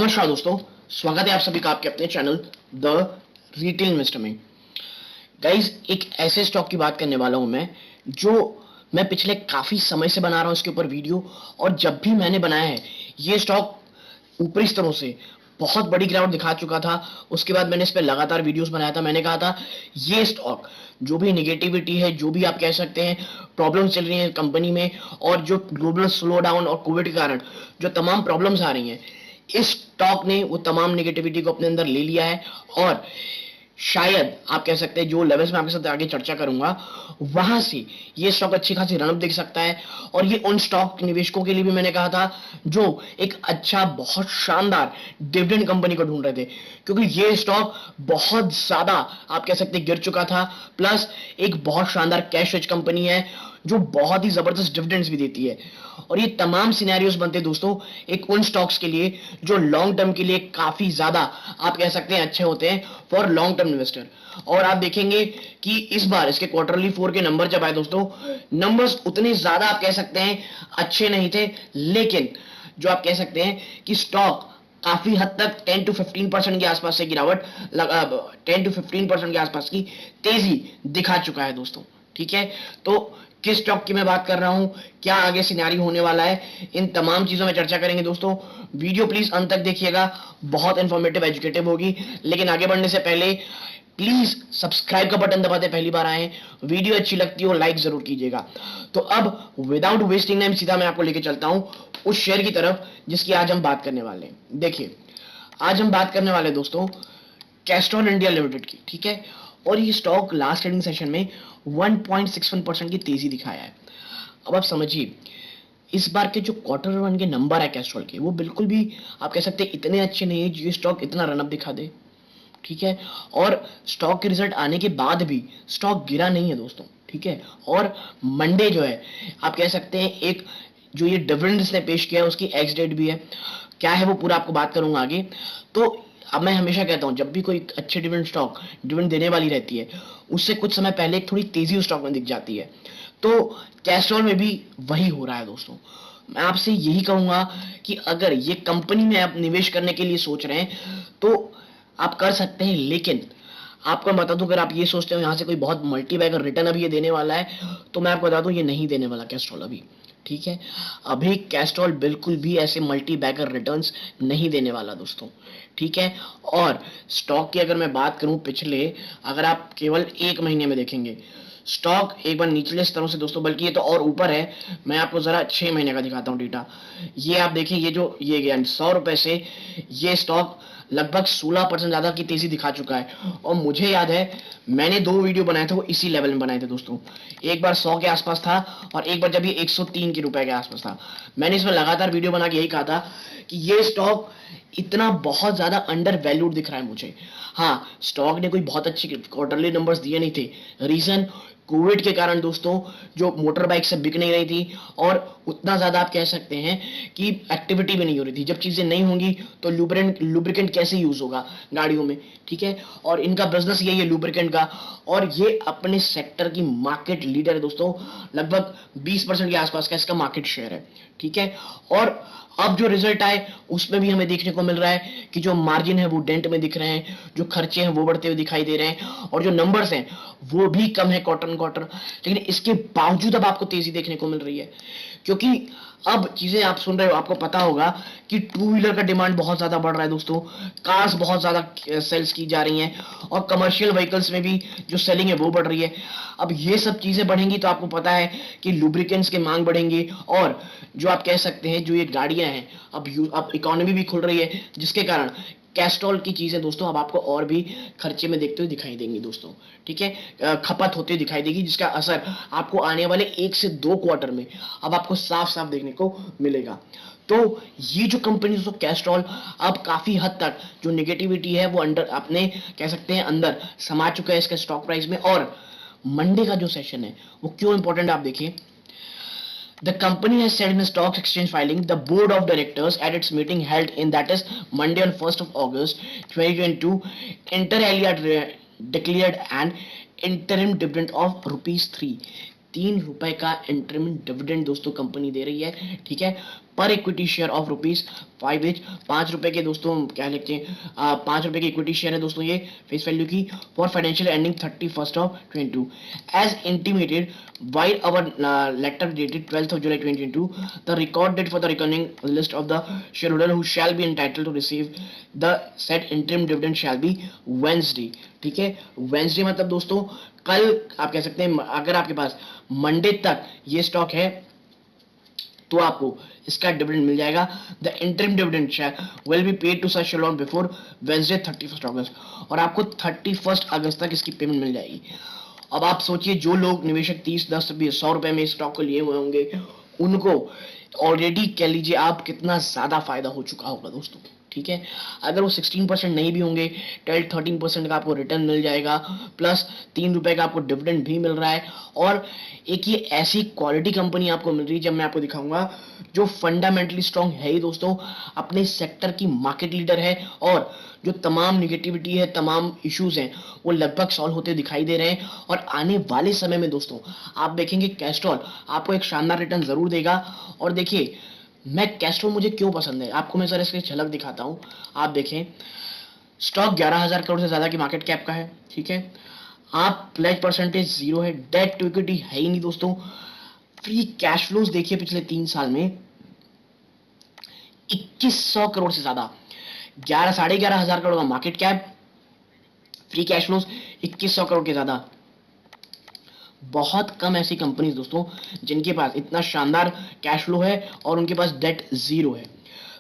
नमस्कार दोस्तों, स्वागत है आप सभी का आपके अपने चैनल द रिटेल इन्वेस्टर में। गाइज, एक ऐसे स्टॉक की बात करने वाला हूं जो मैं पिछले काफी समय से बना रहा हूं इसके ऊपर वीडियो। और जब भी मैंने बनाया है ये स्टॉक ऊपरी स्तरों से बहुत बड़ी गिरावट दिखा चुका था। उसके बाद मैंने इस पर लगातार वीडियोस बनाया था। मैंने कहा था ये स्टॉक जो भी निगेटिविटी है, जो भी आप कह सकते हैं प्रॉब्लम चल रही है कंपनी में, और जो ग्लोबल स्लो डाउन और कोविड के कारण जो तमाम प्रॉब्लम्स आ रही हैं, इस स्टॉक ने वो तमाम नेगेटिविटी को अपने अंदर ले लिया है। और शायद आप कह सकते हैं जो लेवल्स में आपके साथ आगे चर्चा करूंगा वहां से ये स्टॉक अच्छी खासी रनअप दिख सकता है। और ये उन स्टॉक निवेशकों के लिए भी मैंने कहा था जो एक अच्छा बहुत शानदार डिविडेंड कंपनी को ढूंढ रहे थे, क्योंकि ये स्टॉक बहुत ज्यादा आप कह सकते गिर चुका था। प्लस एक बहुत शानदार कैश रिच कंपनी है जो बहुत ही जबरदस्त डिविडेंड्स भी देती है। और ये तमाम सिनेरियोस बनते हैं दोस्तों एक उन स्टॉक्स के लिए जो लॉन्ग टर्म के लिए काफी ज्यादा आप कह सकते हैं अच्छे होते हैं फॉर लॉन्ग टर्म इन्वेस्टर। और आप देखेंगे कि इस बार इसके क्वार्टरली 4 के नंबर जब आए दोस्तों, नंबर्स उतने ज्यादा आप कह सकते हैं अच्छे नहीं थे, लेकिन जो आप कह सकते हैं कि स्टॉक काफी हद तक 10 to 15% के आसपास से गिरावट 10 to 15% के आसपास की तेजी दिखा चुका है दोस्तों। ठीक है, तो किस स्टॉक की मैं बात कर रहा हूं, क्या आगे सिनेरियो होने वाला है, इन तमाम चीजों में चर्चा करेंगे दोस्तों। वीडियो प्लीज अंत तक देखिएगा, बहुत इंफॉर्मेटिव एजुकेटिव होगी। लेकिन आगे बढ़ने से पहले प्लीज सब्सक्राइब का बटन दबाते पहली बार आए, वीडियो अच्छी लगती हो लाइक जरूर कीजिएगा। तो अब विदाउट वेस्टिंग टाइम सीधा मैं आपको लेके चलता हूं उस शेयर की तरफ जिसकी आज हम बात करने वाले हैं। देखिए, आज हम बात करने वाले दोस्तों कैस्ट्रॉल इंडिया लिमिटेड की। ठीक है, और ये स्टॉक लास्ट ट्रेडिंग सेशन में 1.61% की तेजी दिखाया है। अब आप समझिए इस बार के जो क्वार्टर वन के नंबर है कैस्ट्रॉल के, वो बिल्कुल भी आप कह सकते हैं इतने अच्छे नहीं है जो ये स्टॉक इतना रनअप दिखा दे। ठीक है, और स्टॉक के रिजल्ट आने के बाद भी स्टॉक गिरा नहीं है दोस्तों। ठीक है, और मंडे जो है आप कह सकते हैं एक जो ये डिविडेंड्स ने पेश किया है उसकी एक्स डेट भी है। क्या है वो पूरा आपको बात करूंगा आगे। तो अब मैं हमेशा कहता हूं जब भी कोई अच्छे डिविडेंड स्टॉक डिविडेंड देने वाली रहती है उससे कुछ समय पहले एक थोड़ी तेजी उस स्टॉक में दिख जाती है। तो कैस्ट्रॉल में भी वही हो रहा है दोस्तों। मैं आपसे यही कहूंगा कि अगर ये कंपनी में आप निवेश करने के लिए सोच रहे हैं तो आप कर सकते हैं, लेकिन आपको बता दूं अगर आप ये सोचते हो यहां से कोई बहुत मल्टी बैगर रिटर्न अभी ये देने वाला है, तो मैं आपको बता दूं ये नहीं देने वाला कैस्ट्रॉल अभी। ठीक है, अभी कैस्ट्रॉल बिल्कुल भी ऐसे मल्टी बैगर रिटर्न्स नहीं देने वाला दोस्तों। ठीक है, और स्टॉक की अगर मैं बात करूं पिछले, अगर आप केवल एक महीने में देखेंगे स्टॉक एक बार निचले स्तरों से दोस्तों, बल्कि ये तो और ऊपर है। मैं आपको जरा 6 महीने का दिखाता हूं डेटा। ये आप देखिए, ये जो ये गया 100 रुपए से ये स्टॉक लगभग 16% ज्यादा की तेजी दिखा चुका है। और मुझे याद है मैंने 2 वीडियो बनाए थे वो इसी लेवल में बनाए थे दोस्तों। एक बार 100 के आसपास था और एक बार जब ये 103 के रुपए के आसपास था। मैंने इसमें लगातार वीडियो बना के यही कहा था कि ये स्टॉक इतना बहुत ज्यादा अंडर वैल्यूड दिख रहा है मुझे। हाँ, स्टॉक ने कोई बहुत अच्छे क्वार्टरली नंबर्स दिए नहीं थे। रीजन कोविड के कारण दोस्तों, जो मोटर बाइक से बिक नहीं रही थी और उतना ज्यादा आप कह सकते हैं कि एक्टिविटी भी नहीं हो रही थी। जब चीजें नहीं होंगी तो लुब्रिकेंट कैसे यूज होगा गाड़ियों में। ठीक है, और इनका बिजनेस यही है लुब्रिकेंट का, और ये अपने सेक्टर की मार्केट लीडर है दोस्तों। लगभग 20% के आसपास का इसका मार्केट शेयर है। ठीक है, और अब जो रिजल्ट आए उसमें भी हमें देखने को मिल रहा है कि जो मार्जिन है वो डेंट में दिख रहे हैं, जो खर्चे हैं वो बढ़ते हुए दिखाई दे रहे हैं, और जो नंबर्स हैं वो भी कम है क्वार्टर। लेकिन इसके बावजूद अब आपको तेजी देखने को मिल रही है, क्योंकि अब चीजें आप सुन रहे हो, आपको पता होगा कि टू व्हीलर का डिमांड बहुत ज्यादा बढ़ रहा है दोस्तों। कार्स बहुत ज्यादा सेल्स की जा रही हैं और कमर्शियल व्हीकल्स में भी जो सेलिंग है वो बढ़ रही है। अब ये सब चीजें बढ़ेंगी तो आपको पता है कि लुब्रिकेंट्स की मांग बढ़ेंगी, और जो आप कह सकते हैं जो ये गाड़ियां हैं अब इकोनॉमी भी खुल रही है, जिसके कारण कैस्ट्रॉल की चीजें दोस्तों अब आपको और भी खर्चे में देखते हुए दिखाई देंगी दोस्तों। ठीक है, खपत होते हुए दिखाई देगी, जिसका असर आपको आने वाले 1 से 2 क्वार्टर में अब आपको साफ साफ देखने को मिलेगा। तो ये जो कंपनी दोस्तों कैस्ट्रॉल अब काफी हद तक जो नेगेटिविटी है वो अंडर अपने कह सकते हैं अंदर समा चुका है इसके स्टॉक प्राइस में। और मंडे का जो सेशन है वो क्यों इंपॉर्टेंट आप देखिए। The company has said in a stock exchange filing, the board of directors at its meeting held in that is Monday on 1st of August 2022, inter alia declared an interim dividend of rupees 3 ₹3 का इंटरमिट dividend दोस्तों company दे रही है। ठीक है, पर equity share of ₹5 etch. 5 रुपए के दोस्तों क्या लिखते हैं, 5 रुपए की इक्विटी शेयर है दोस्तों ये फेस वैल्यू की, for financial ending 31/22 as intimated while our letter dated 12th of July 2022, the record date for the reckoning list of the shareholder who shall be entitled to receive the said interim dividend shall be Wednesday। ठीक है, Wednesday मतलब दोस्तों कल आप कह सकते हैं, अगर आपके पास मंडे तक ये स्टॉक है तो आपको इसका डिविडेंड मिल जाएगा। The interim dividend will be paid to such shareholder before Wednesday 31 August, और आपको 31 अगस्त तक इसकी पेमेंट मिल जाएगी। अब आप सोचिए जो लोग निवेशक 30, 10, 20, 100 रुपए में स्टॉक को लिए हुए होंगे, उनको ऑलरेडी कह लीजिए आप कितना ज्यादा फायदा हो चुका होगा दोस्तों। ठीक है, अगर वो 16% नहीं भी होंगे, 12-13% का आपको रिटर्न मिल जाएगा, प्लस 3 रुपए का आपको डिविडेंड भी मिल रहा है, और एक ये ऐसी क्वालिटी कंपनी आपको मिल रही है, जब मैं आपको दिखाऊंगा, जो फंडामेंटली स्ट्रांग है ही दोस्तों, अपने सेक्टर की मार्केट लीडर है, और जो तमाम निगेटिविटी है, तमाम इश्यूज हैं, वो लगभग सॉल्व होते दिखाई दे रहे हैं। और आने वाले समय में दोस्तों आप देखेंगे कैस्ट्रॉल आपको एक शानदार रिटर्न जरूर देगा। और देखिए मैं कैस्ट्रॉल मुझे क्यों पसंद है, आपको मैं जरा इसकी झलक दिखाता हूं। आप देखें, स्टॉक 11,000 करोड़ से ज्यादा की मार्केट कैप का है। ठीक है, आप प्लेज परसेंटेज 0 है, डेट टू इक्विटी है ही नहीं दोस्तों। फ्री कैश फ्लोज देखिए पिछले 3 साल में 2100 करोड़ से ज्यादा, 11,500 करोड़ का market cap, free cash flows 2100 crore के ज्यादा। बहुत कम ऐसी कंपनीज दोस्तों जिनके पास इतना शानदार कैश फ्लो है और उनके पास डेट 0 है।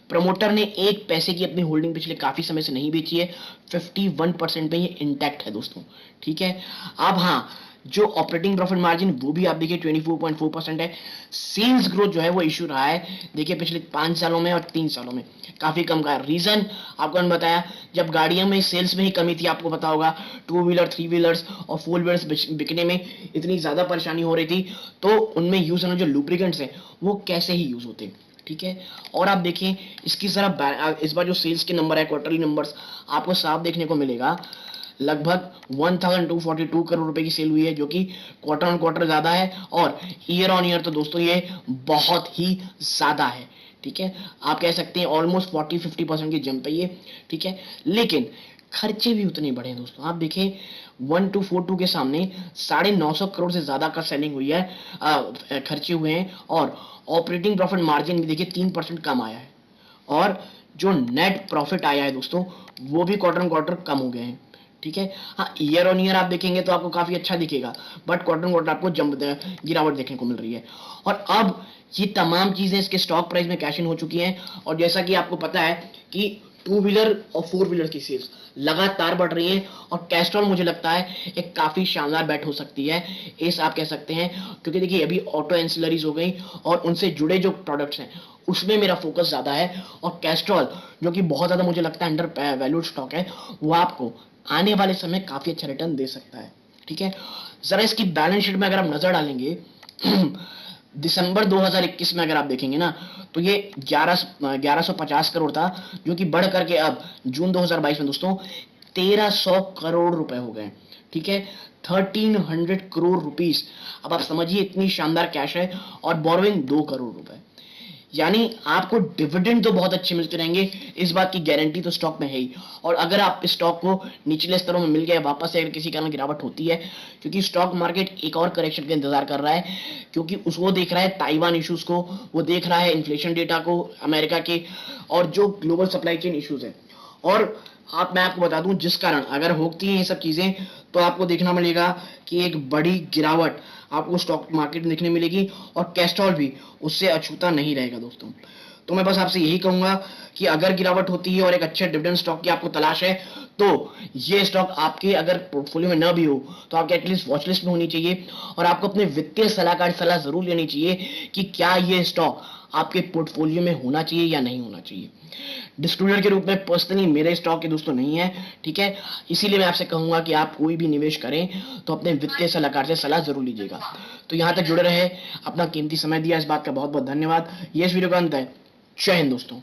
प्रमोटर ने 1 पैसे की अपनी होल्डिंग पिछले काफी समय से नहीं बेची है, 51% पे ये इंटैक्ट है दोस्तों। ठीक है, अब हाँ, जो ऑपरेटिंग प्रॉफिट मार्जिन वो भी आप देखिए 24.4% है। सेल्स ग्रोथ जो है वो इशू रहा है, देखिए पिछले 5 सालों में और 3 सालों में काफी कम का। रीजन आपको मैंने बताया, जब गाड़ियों में सेल्स में ही कमी थी, आपको पता होगा 2 व्हीलर, 3 व्हीलर्स और 4 व्हीलर्स बिकने में इतनी ज्यादा परेशानी हो रही थी, तो उनमें यूज होने जो लुब्रिकेंट्स हैं वो कैसे ही यूज होते। ठीक है, और आप देखें इसकी जरा इस बार जो सेल्स के नंबर है, क्वार्टरली नंबर्स आपको साफ देखने को मिलेगा, लगभग 1242 करोड़ रुपए की सेल हुई है, जो कि क्वार्टर ऑन क्वार्टर ज्यादा है, और ईयर ऑन ईयर तो दोस्तों ये बहुत ही ज्यादा है। ठीक है, आप कह सकते हैं ऑलमोस्ट 40-50% की जंप है ये। ठीक है, लेकिन खर्चे भी उतने बड़े हैं दोस्तों। आप देखें 1242 के सामने 950 करोड़ से ज्यादा का सेलिंग हुई है, खर्चे हुए हैं, और ऑपरेटिंग प्रॉफिट मार्जिन भी देखिए 3% कम आया है, और जो नेट प्रॉफिट आया है दोस्तों वो भी क्वार्टर ऑन क्वार्टर कम हो गए हैं। ठीक है, हाँ ईयर ऑन ईयर आप देखेंगे तो आपको काफी अच्छा दिखेगा, बट क्वार्टर ऑन क्वार्टर आपको गिरावट देखने को मिल रही है। और अब ये तमाम चीजें इसके स्टॉक प्राइस में कैश इन हो चुकी हैं, और जैसा कि आपको पता है कि 2 व्हीलर और 4 व्हीलर की सेल्स लगातार बढ़ रही है, और कैस्ट्रॉल मुझे लगता है एक काफी शानदार बैट हो सकती है, इस आप कह सकते हैं, क्योंकि देखिए अभी ऑटो एंसिलरीज हो गई और उनसे जुड़े जो प्रोडक्ट्स हैं उसमें मेरा फोकस ज्यादा है, और कैस्ट्रॉल जो कि बहुत ज्यादा मुझे लगता है अंडर वैल्यूड स्टॉक है, वो आपको आने वाले समय काफी अच्छा रिटर्न दे सकता है। ठीक है, जरा इसकी बैलेंस शीट में अगर आप नजर डालेंगे दिसंबर 2021 में अगर आप देखेंगे ना, तो ये 1150 करोड़ था, जो कि बढ़ करके अब जून 2022 में दोस्तों 1300 करोड़ रुपए हो गए। ठीक है, 1300 करोड़ रुपीस। अब आप समझिए इतनी शानदार कैश है, और बोरोइंग 2 करोड़ रुपए, यानी आपको डिविडेंड तो बहुत अच्छे मिलते रहेंगे, इस बात की गारंटी तो स्टॉक में है ही। और अगर आप स्टॉक को निचले स्तरों में मिल गया वापस से, अगर किसी कारण गिरावट होती है, क्योंकि स्टॉक मार्केट एक और करेक्शन का इंतजार कर रहा है, क्योंकि वो देख रहा है ताइवान इश्यूज को, वो देख रहा है इन्फ्लेशन डेटा को अमेरिका के, और जो ग्लोबल सप्लाई चेन इश्यूज है। और मैं आपको बता दूं, जिस कारण अगर होती हैं ये सब चीजें, तो आपको देखना मिलेगा कि एक बड़ी गिरावट आपको स्टॉक मार्केट में देखने मिलेगी, और कैस्ट्रॉल भी उससे अछूता नहीं रहेगा दोस्तों। तो मैं बस आपसे यही कहूंगा कि अगर गिरावट होती है और एक अच्छे डिविडेंड स्टॉक की आपको तलाश है, तो ये स्टॉक आपके अगर पोर्टफोलियो में न भी हो तो आपके एटलीस्ट वॉच लिस्ट में होनी चाहिए, और आपको अपने वित्तीय सलाहकार सलाह जरूर लेनी चाहिए कि क्या ये स्टॉक आपके पोर्टफोलियो में होना चाहिए या नहीं होना चाहिए। डिस्ट्रीब्यूटर के रूप में पर्सनली मेरे स्टॉक के दोस्तों नहीं है। ठीक है, इसीलिए मैं आपसे कहूंगा कि आप कोई भी निवेश करें तो अपने वित्तीय सलाहकार से सलाह जरूर लीजिएगा। तो यहां तक जुड़े रहे, अपना कीमती समय दिया, इस बात का बहुत बहुत धन्यवाद। ये इस वीडियो का अंत है। जय हिंद दोस्तों।